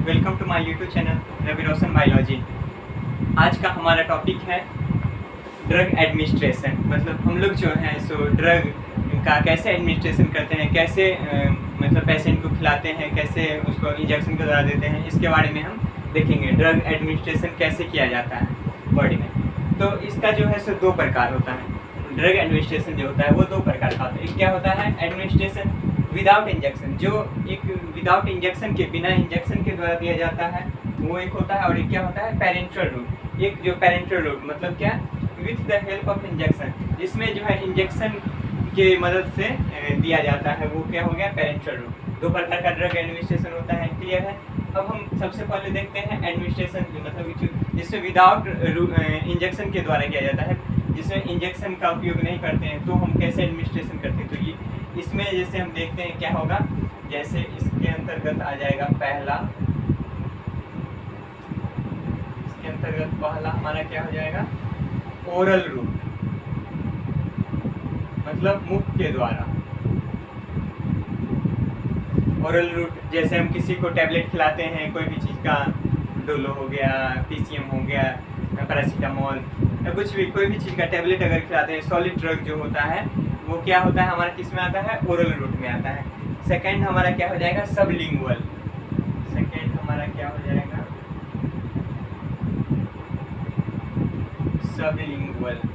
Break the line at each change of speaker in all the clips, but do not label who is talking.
Welcome to my YouTube channel Ravi Roshan biology. आज का हमारा टॉपिक है ड्रग एडमिनिस्ट्रेशन। मतलब हम लोग जो हैं सो ड्रग का कैसे एडमिनिस्ट्रेशन करते हैं, कैसे मतलब पेशेंट को खिलाते हैं, कैसे उसको इंजेक्शन के द्वारा देते हैं, इसके बारे में हम देखेंगे। ड्रग एडमिनिस्ट्रेशन कैसे किया जाता है बॉडी में। तो इसका जो है सो दो प्रकार होता है। ड्रग एडमिनिस्ट्रेशन जो होता है वो दो प्रकार का होता है। एक क्या होता है एडमिनिस्ट्रेशन विदाउट इंजेक्शन, जो एक विदाउट इंजेक्शन के बिना इंजेक्शन के द्वारा दिया जाता है वो एक होता है। और एक क्या होता है पेरेंटल रूट। एक जो पेरेंटल रूट मतलब क्या with the help of injection, जिसमें जो है इंजेक्शन के मदद से दिया जाता है, वो क्या हो गया पेरेंटल रूट। दो प्रकार का ड्रग एडमिनिस्ट्रेशन होता है, क्लियर है। अब हम सबसे पहले देखते हैं एडमिनिस्ट्रेशन मतलब जिसमें विदाउट इंजेक्शन के द्वारा किया जाता है, जिसमें इंजेक्शन का उपयोग नहीं करते हैं, तो हम कैसे एडमिनिस्ट्रेशन करते हैं। तो ये इसमें जैसे हम देखते हैं क्या होगा, जैसे इसके अंतर्गत आ जाएगा पहला हमारा क्या हो जाएगा ओरल रूट, मतलब मुख के द्वारा। ओरल रूट जैसे हम किसी को टैबलेट खिलाते हैं, कोई भी चीज़ का, डोलो हो गया, पीसीएम हो गया, पैरासीटामोल या कुछ भी कोई भी चीज़ का टैबलेट अगर खिलाते हैं, सॉलिड ड्रग जो होता है वो क्या होता है हमारा किस में आता है ओरल रूट में आता है। सेकंड हमारा क्या हो जाएगा सबलिंगुअल। सेकंड हमारा क्या हो जाएगा सबलिंगुअल रूट।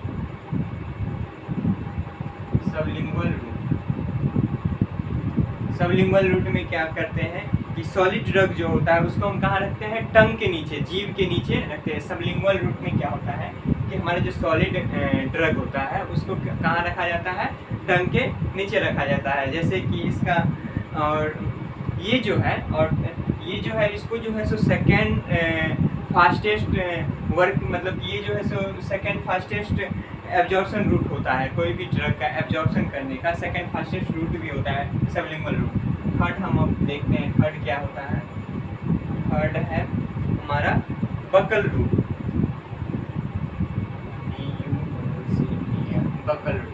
सबलिंगुअल रूट में क्या करते हैं कि सॉलिड ड्रग जो होता है उसको हम कहाँ रखते हैं टंग के नीचे, जीभ के नीचे रखते हैं। सबलिंगुअल रूट में क्या होता है कि हमारा जो सॉलिड ड्रग होता है उसको कहाँ रखा जाता है टंग के नीचे रखा जाता है। जैसे कि इसका और ये जो है इसको जो है सो सेकेंड फास्टेस्ट वर्क, मतलब ये जो है so second fastest absorption route होता है। कोई भी ड्रग का एब्जॉर्प्शन करने का सेकेंड फास्टेस्ट रूट भी होता है सबलिंगुअल रूट। थर्ड हम अब देखते हैं थर्ड क्या होता है। थर्ड है हमारा बकल रूट। बकल रूट,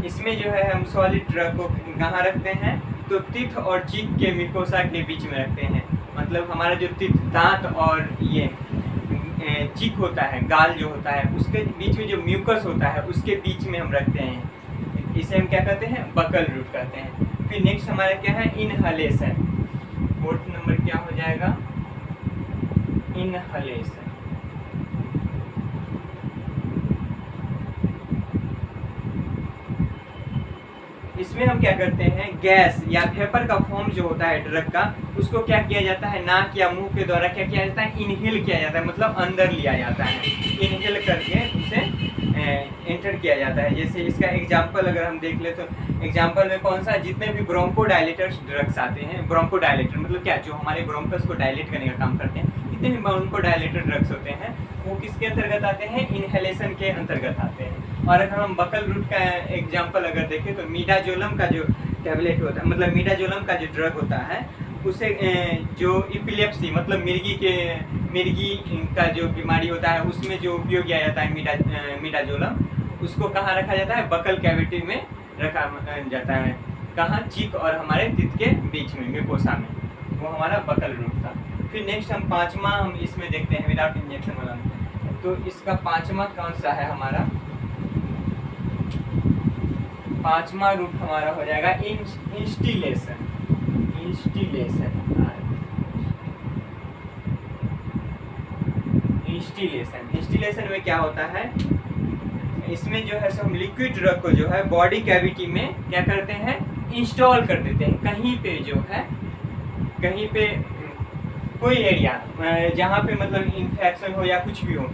इसमें जो है हम सॉलिड ड्रग को कहाँ रखते हैं तो टीथ और चीक के मिकोसा के बीच में रखते हैं। मतलब हमारा जो टीथ दांत और ये चीक होता है, गाल जो होता है, उसके बीच में जो म्यूकस होता है उसके बीच में हम रखते हैं। इसे हम क्या कहते हैं बकल रूट कहते हैं। फिर नेक्स्ट हमारा क्या है इनहलेशन। फोर्थ नंबर क्या हो जाएगा इनहलेशन। इसमें हम क्या करते हैं गैस या वेपर का फॉर्म जो होता है ड्रग का, उसको क्या किया जाता है नाक या मुंह के द्वारा क्या किया जाता है इनहेल किया जाता है, मतलब अंदर लिया जाता है। इनहेल करके उसे एंटर किया जाता है। जैसे इसका एग्जांपल अगर हम देख ले तो एग्जांपल में कौन सा, जितने भी ब्रोंकोडायलेटर्स ड्रग्स आते हैं, ब्रोंकोडायलेटर मतलब क्या जो हमारे ब्रोंकस को डायलेट करने का काम करते हैं, जितने भी ब्रोंकोडायलेटर ड्रग्स होते हैं वो किसके अंतर्गत आते हैं इनहेलेशन के अंतर्गत आते हैं। और अगर हम बकल रूट का एग्जांपल अगर देखें तो मिडाजोलम का जो टैबलेट होता है, मतलब मिडाजोलम का जो ड्रग होता है उसे जो इपिलेप्सी मतलब मिर्गी का जो बीमारी होता है उसमें जो उपयोग किया जाता है मिडाजोलम, उसको कहाँ रखा जाता है बकल कैविटी में रखा जाता है। कहाँ चीक और हमारे टीथ के बीच में म्यूकोसा में, वो हमारा बकल रूट था। फिर नेक्स्ट हम पाँचवा हम इसमें देखते हैं विदाउट इंजेक्शन वाला। तो इसका पाँचवा कौन सा है हमारा, पाँचवा रूट हमारा हो जाएगा इंस्टिलेशन। इंस्टिलेशन में क्या होता है, इसमें जो है सो हम लिक्विड ड्रग को जो है बॉडी कैविटी में क्या करते हैं इंस्टॉल कर देते हैं। कहीं पे जो है कहीं पे कोई एरिया जहाँ पे मतलब इन्फेक्शन हो या कुछ भी हो,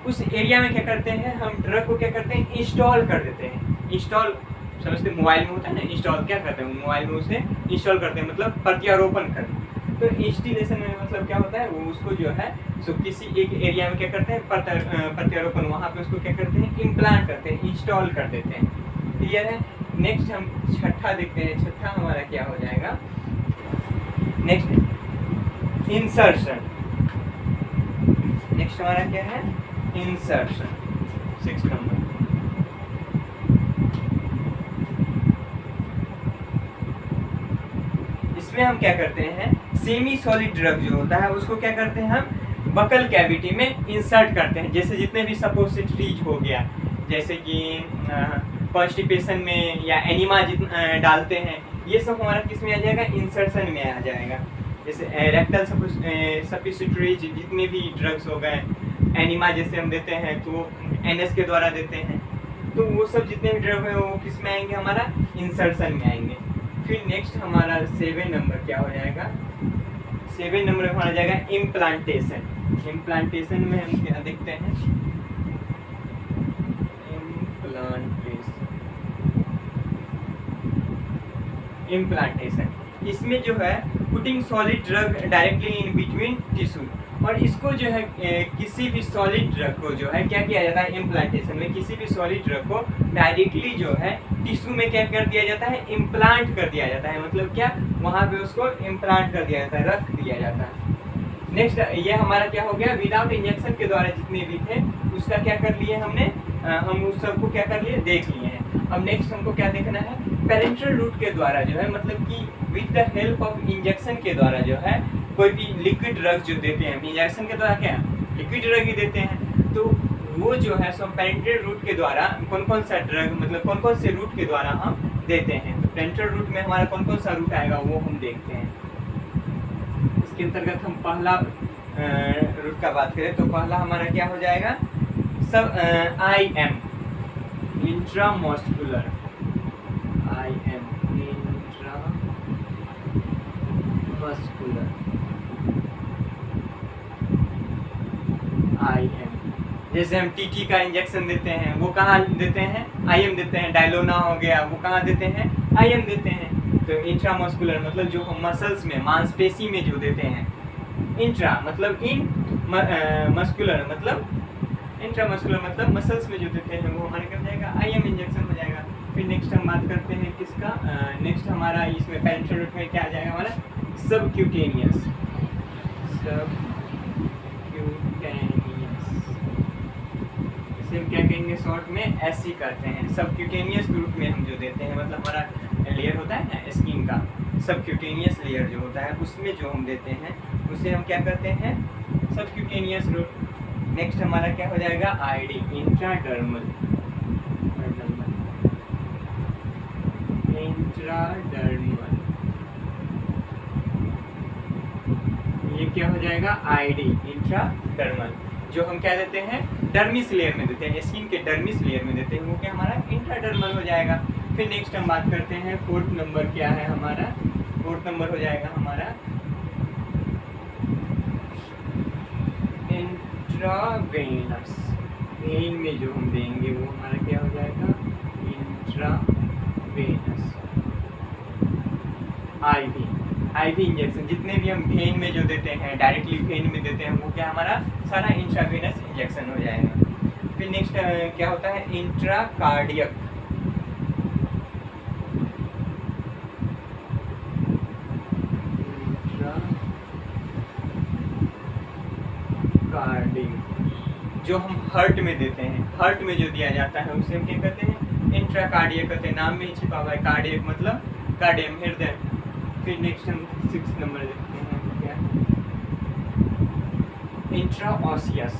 उस एरिया में क्या करते हैं हम ड्रग को क्या करते हैं इंस्टॉल कर देते हैं। इंस्टॉल समझते मोबाइल में होता है ना, इंस्टॉल क्या करते हैं मोबाइल में उसे इंस्टॉल करते हैं, मतलब प्रत्यारोपण करते हैं। तो इंस्टॉलेशन में मतलब क्या होता है वो उसको जो है सो किसी एक एरिया में क्या करते हैं प्रत्यारोपण, वहाँ पे उसको क्या करते हैं इम्प्लांट करते हैं, इंस्टॉल कर देते हैं। क्लियर है। नेक्स्ट हम छठा देखते हैं। छठा हमारा क्या हो जाएगा नेक्स्ट इंसर्शन। नेक्स्ट हमारा क्या है इंसर्शन, 6 नंबर। उसमें हम क्या करते हैं, सेमी सॉलिड ड्रग जो होता है उसको क्या करते हैं हम बकल कैविटी में इंसर्ट करते हैं। जैसे जितने भी सपोजिटरीज हो गया, जैसे कि कॉन्स्टिपेशन में या एनिमा डालते हैं, ये सब हमारा किस में आ जाएगा, इंसर्शन में आ जाएगा। जैसे रेक्टल सपोजिटरीज जितने भी ड्रग्स हो गए, एनिमा जैसे हम देते हैं तो एनएस के द्वारा देते हैं, तो वो सब जितने भी ड्रग है वो किस में आएंगे, हमारा इंसर्शन में आएंगे। फिर नेक्स्ट हमारा 7 नंबर क्या हो जाएगा, 7 नंबर हमारा जाएगा इम्प्लांटेशन। इम्प्लांटेशन में हम क्या देखते हैं, इम्प्लांटेशन इसमें जो है putting solid drug directly in between tissue, और इसको जो है किसी भी सॉलिड ड्रग को जो है क्या किया जाता है, इम्प्लांटेशन में किसी भी सॉलिड ड्रग को डायरेक्टली जो है टिश्यू में क्या कर दिया जाता है, इम्प्लांट कर दिया जाता है। मतलब क्या, वहाँ पे उसको इम्प्लांट कर दिया जाता है, रख दिया जाता है। नेक्स्ट ये हमारा क्या हो गया, विदाउट इंजेक्शन के द्वारा जितने भी थे उसका क्या कर लिए हमने, हम उस सबको क्या कर लिए, देख लिए हैं। अब नेक्स्ट हमको क्या देखना है, पेरेंटल रूट के द्वारा जो है, मतलब कि with the help of injection के द्वारा जो है कोई भी लिक्विड ड्रग जो देते हैं, इंजेक्शन के द्वारा क्या लिक्विड ड्रग ही देते हैं, तो वो जो है सो पेरेंटल रूट के द्वारा कौन कौन सा ड्रग, मतलब कौन कौन से रूट के द्वारा हम देते हैं। तो पेरेंटल रूट में हमारा कौन कौन सा रूट आएगा वो हम देखते हैं। इसके अंतर्गत हम पहला रूट का बात करें तो पहला हमारा क्या हो जाएगा, सब IM intramuscular, IM intramuscular, IM जैसे हम TT का इंजेक्शन देते हैं वो कहाँ देते हैं, IM देते हैं। डायलोना हो गया वो कहाँ देते हैं, IM देते हैं। तो इंट्रामस्कुलर मतलब जो हम मसल्स में, मांसपेशी में जो देते हैं, इंट्रा मतलब इन, मस्कुलर मतलब इंट्रामस्कुलर मतलब मसल्स में जो देते हैं वो हमारे क्या हो जाएगा, IM इंजेक्शन हो जाएगा। फिर नेक्स्ट हम बात करते हैं किसका, नेक्स्ट हमारा इसमें पेरेंटल रूट में क्या आ जाएगा हमारा, सबक्यूटेनियस, सबक्यूटेनियस इसे हम क्या कहेंगे शॉर्ट में SC करते हैं। सबक्यूटेनियस रूट में हम जो देते हैं, मतलब हमारा लेयर होता है ना स्किन का, सबक्यूटेनियस लेयर जो होता है उसमें जो हम देते हैं उसे हम क्या करते हैं, सबक्यूटेनियस रूट। नेक्स्ट हमारा क्या हो जाएगा, ID इंट्राडर्मल, इंट्राडर्मल ये क्या हो जाएगा, ID इंट्राडर्मल, जो हम क्या देते हैं, डर्मिस लेयर में देते हैं, स्किन के डर्मिस लेयर में देते हैं, वो क्या हमारा इंट्राडर्मल हो जाएगा। फिर नेक्स्ट हम बात करते हैं 4th नंबर क्या है हमारा, 4th नंबर हो जाएगा हमारा इंट्रावेनस, वेन में जो हम देंगे वो हमारा क्या हो जाएगा, इंट्रावेनस। IV इंजेक्शन जितने भी हम वेन में जो देते हैं, डायरेक्टली वेन में देते हैं, वो क्या हमारा सारा इंट्रावेनस इंजेक्शन हो जाएगा। फिर नेक्स्ट क्या होता है, इंट्राकार्डियक, जो हम हार्ट में देते हैं, हार्ट में जो दिया जाता है उसे हम क्या कहते हैं, इंट्राकार्डियक कहते हैं। नाम में ही छिपा हुआ है, कार्डियक मतलब कार्डियम, हृदय। फिर नेक्स्ट हम 6th नंबर देखते हैं क्या, इंट्राओसियस,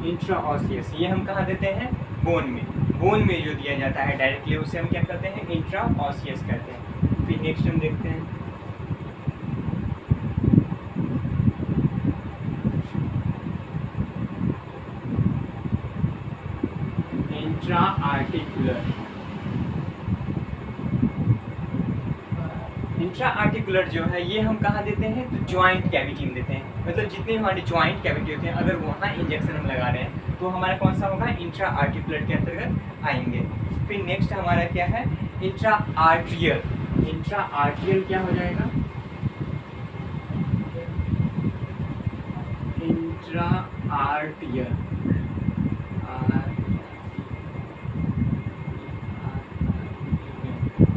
इंट्राओसियस ये हम कहाँ देते हैं, बोन में, बोन में जो दिया जाता है डायरेक्टली उसे हम क्या करते हैं, इंट्राओसियस कहते हैं। फिर नेक्स्ट हम देखते हैं इंट्राआर्टिकुलर, इंट्राआर्टिकुलर जो है ये हम कहाँ देते हैं, तो ज्वाइंट कैविटी में देते हैं। मतलब जितने हमारे ज्वाइंट कैविटी होते हैं अगर वहाँ इंजेक्शन हम लगा रहे हैं तो हमारा कौन सा होगा, इंट्राआर्टिकुलर के अंतर्गत आएंगे। फिर नेक्स्ट हमारा क्या है, इंट्राआर्टियल, इंट्राआर्टियल क्या हो जाएगा, इंट्राआर्टियल,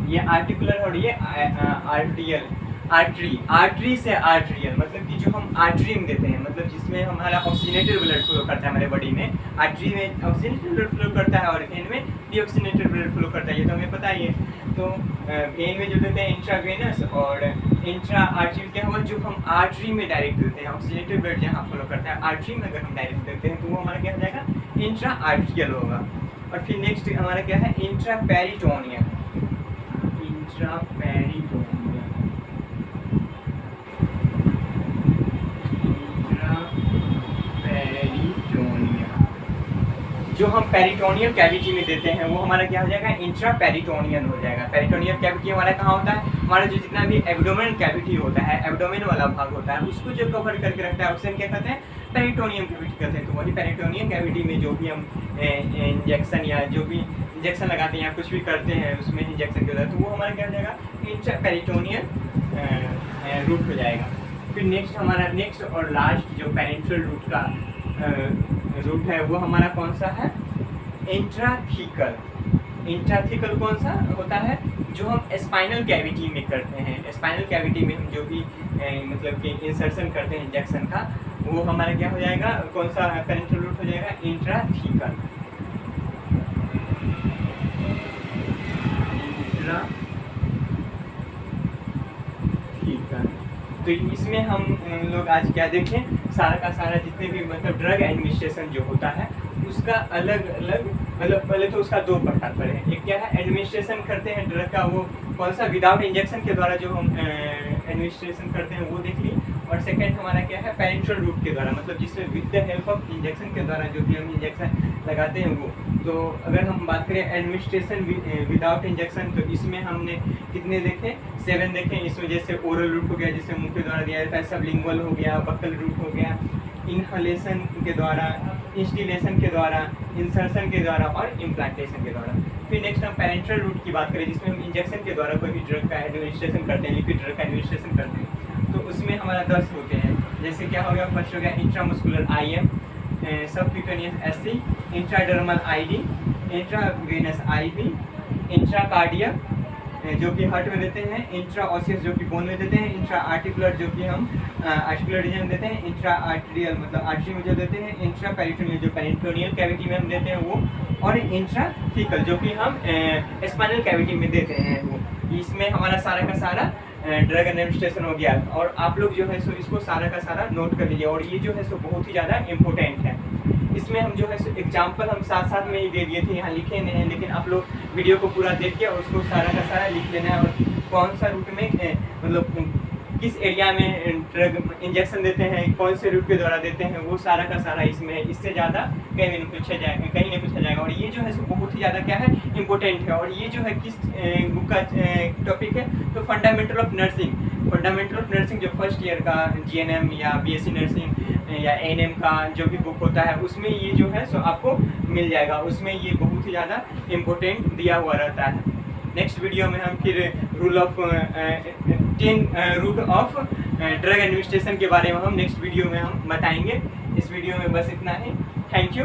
ये आर्टिकुलर और ये आर्टियल, आर्टरी से आर्टरियल, मतलब कि जो हम आर्टरी में देते हैं, मतलब जिसमें हमारा ऑक्सीजनेटेड ब्लड फ्लो करता है हमारे बॉडी में। आर्टरी में ऑक्सीजनेटेड ब्लड फ्लो करता है और वेन में डीऑक्सीजनेटेड ब्लड फ्लो करता है, ये तो हमें पता ही है। तो वेन में जो देते हैं इंट्रावेनस, और इंट्रा आर्टरियल क्या हुआ, जो हम आर्टरी में डायरेक्ट देते हैं, ऑक्सीजनेटेड ब्लड जहाँ फ्लो करता है आर्टरी में अगर हम डायरेक्ट देते हैं तो वो हमारा क्या हो जाएगा, इंट्रा आर्टरियल होगा। और फिर नेक्स्ट हमारा क्या है, इंट्रा पेरिटोनियल। इंट्रा पेरिटोनियल, जो हम पेरिटोनियल कैविटी में देते हैं वो हमारा क्या हो जाएगा, इंट्रा पेरिटोनियल हो जाएगा। पेरिटोनियल कैविटी हमारा कहाँ होता है, हमारा जो जितना भी एब्डोमेन कैविटी होता है, एब्डोमेन वाला भाग होता है, उसको जो कवर करके रखता है उसे क्या कहते हैं, पेरिटोनियल कैविटी कहते हैं। तो वही पेरिटोनियल कैविटी में जो भी हम इंजेक्शन या जो भी इंजेक्शन लगाते हैं या कुछ भी करते हैं उसमें इंजेक्शन के द्वारा, तो वो हमारा क्या हो जाएगा, इंट्रा पेरिटोनियल रूट हो जाएगा। फिर नेक्स्ट हमारा नेक्स्ट और लास्ट जो पेरेंट्रल रूट का रूट है वो हमारा कौन सा है, इंट्राथीकल। इंट्राथीकल कौन सा होता है, जो हम स्पाइनल कैविटी में करते हैं। स्पाइनल कैविटी में हम जो भी मतलब कि इंसर्शन करते हैं इंजेक्शन का, वो हमारा क्या हो जाएगा, कौन सा पेरेंट्रल रूट हो जाएगा, इंट्राथीकल। तो इसमें हम लोग आज क्या देखें, सारा का सारा जितने भी मतलब ड्रग एडमिनिस्ट्रेशन जो होता है उसका अलग अलग, मतलब पहले तो उसका दो प्रकार पर है। एक क्या है, एडमिनिस्ट्रेशन करते हैं ड्रग का, वो कौन सा विदाउट इंजेक्शन के द्वारा जो हम एडमिनिस्ट्रेशन करते हैं वो देख ली। और सेकंड हमारा क्या है, पेरेंट्रल रूट के द्वारा, मतलब जिसमें with the help of injection के द्वारा जो भी हम इंजेक्शन लगाते हैं वो। तो अगर हम बात करें एडमिनिस्ट्रेशन विदाउट इंजेक्शन, तो इसमें हमने कितने देखे, 7 देखे। इसमें जैसे ओरल रूट हो गया, जिससे मुंह के द्वारा दिया जाता है, सबलिंगुअल हो गया, बक्कल रूट हो गया, इनहलेशन के द्वारा, इंस्टिलेशन के द्वारा, इंसर्शन के द्वारा और इम्प्लांटेशन के द्वारा। फिर नेक्स्ट हम पेरेंट्रल रूट की बात करें, जिसमें हम इंजेक्शन के द्वारा कोई भी ड्रग का एडमिनिस्ट्रेशन करते हैं, लिक्विड ड्रग का एडमिनिस्ट्रेशन करते हैं। तो उसमें हमारा 10 होते हैं। जैसे क्या हो गया, फर्स्ट हो गया intramuscular IM, subcutaneous SC, intradermal ID, intravenous IV, intracardiac जो कि हार्ट में देते हैं, इंट्रा ऑसियस जो कि बोन में देते हैं, इंट्रा आर्टिकुलर जो कि हम आर्टिकुलर रीजन में देते हैं, इंट्रा आर्टरियल मतलब आर्टरी में जो देते हैं, इंट्रा पेरिटोनियल जो पेरिटोनियल कैविटी में हम देते हैं वो, और इंट्राथीकल जो कि हम स्पाइनल कैविटी में देते हैं वो। इसमें हमारा सारा का सारा ड्रग एडमिनिस्ट्रेशन हो गया। और आप लोग जो है सो इसको सारा का सारा नोट कर लीजिए, और ये जो है सो बहुत ही ज़्यादा इम्पोर्टेंट है। इसमें हम जो है सो एग्जाम्पल हम साथ साथ में ही दे दिए थे, यहाँ लिखे नहीं हैं, लेकिन आप लोग वीडियो को पूरा देख के और उसको सारा का सारा लिख लेना है। और कौन सा रूट में मतलब किस एरिया में ड्रग इंजेक्शन देते हैं, कौन से रूट के द्वारा देते हैं, वो सारा का सारा इसमें है। इससे ज़्यादा कहीं नहीं पूछा जाएगा। और ये जो है सो बहुत ही ज़्यादा क्या है, इम्पोर्टेंट है। और ये जो है किस बुक का टॉपिक है, तो fundamental of nursing. Fundamental of nursing जो फर्स्ट ईयर का GNM या BSc नर्सिंग या ANM का जो भी बुक होता है उसमें ये जो है सो आपको मिल जाएगा। उसमें ये बहुत ही ज़्यादा इम्पोर्टेंट दिया हुआ रहता है। नेक्स्ट वीडियो में हम फिर rule of 10 route of drug administration के बारे में हम नेक्स्ट वीडियो में हम बताएंगे। इस वीडियो में बस इतना ही। Thank you.